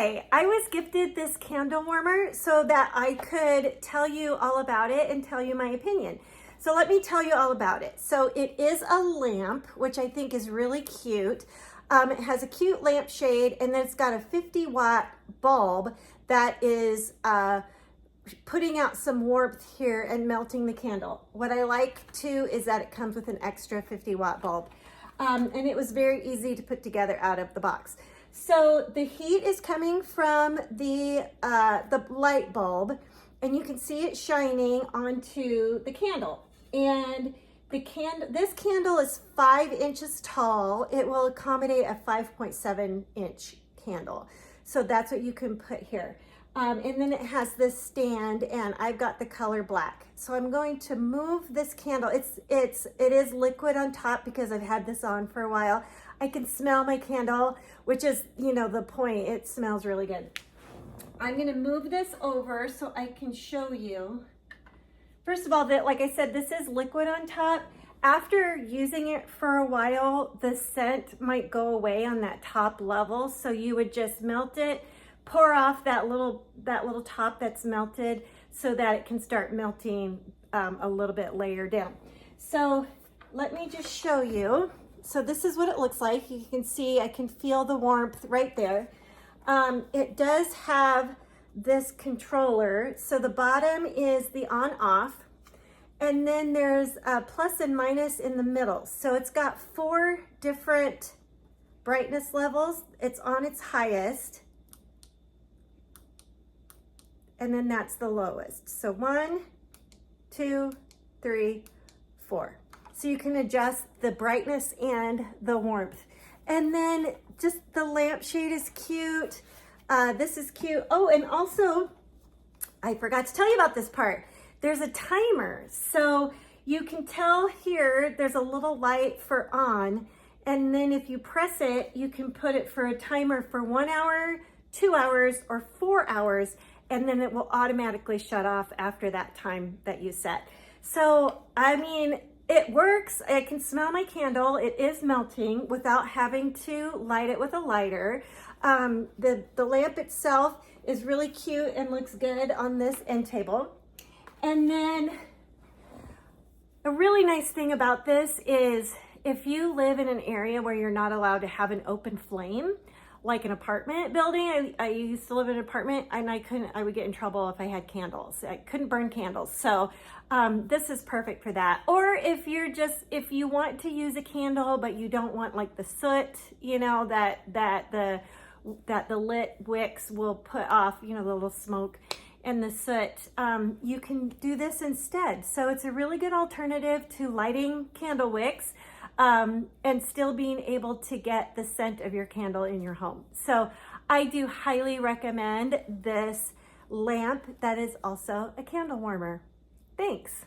Okay, I was gifted this candle warmer so that I could tell you all about it and tell you my opinion. So let me tell you all about it. So it is a lamp, which I think is really cute. It has a cute lamp shade, and then it's got a 50-watt bulb that is putting out some warmth here and melting the candle. What I like too is that it comes with an extra 50-watt bulb. And it was very easy to put together out of the box. So the heat is coming from the light bulb, and you can see it shining onto the candle. And this candle is 5 inches tall. It will accommodate a 5.7 inch candle. So that's what you can put here. And then it has this stand, and I've got the color black. So I'm going to move this candle. It is liquid on top because I've had this on for a while. I can smell my candle, which is, you know, the point. It smells really good. I'm gonna move this over so I can show you. First of all, like I said, this is liquid on top. After using it for a while, the scent might go away on that top level. So you would just melt it, pour off that little top that's melted so that it can start melting a little bit later down. So let me just show you. So this is what it looks like. You can see, I can feel the warmth right there. It does have this controller. So the bottom is the on off, and then there's a plus and minus in the middle. So it's got 4 different brightness levels. It's on its highest, and then that's the lowest. So 1, 2, 3, 4. So you can adjust the brightness and the warmth. And then just the lampshade is cute. This is cute. Oh, and also, I forgot to tell you about this part. There's a timer. So you can tell here, there's a little light for on. And then if you press it, you can put it for a timer for 1 hour, 2 hours, or 4 hours. And then it will automatically shut off after that time that you set. So, I mean, it works. I can smell my candle. It is melting without having to light it with a lighter. The lamp itself is really cute and looks good on this end table. And then a really nice thing about this is if you live in an area where you're not allowed to have an open flame, like an apartment building. I used to live in an apartment, and I would get in trouble if I had candles. I couldn't burn candles. So this is perfect for that. Or if you want to use a candle, but you don't want like the soot, you know, that the lit wicks will put off, you know, the little smoke and the soot, you can do this instead. So it's a really good alternative to lighting candle wicks. And still being able to get the scent of your candle in your home. So I do highly recommend this lamp that is also a candle warmer. Thanks.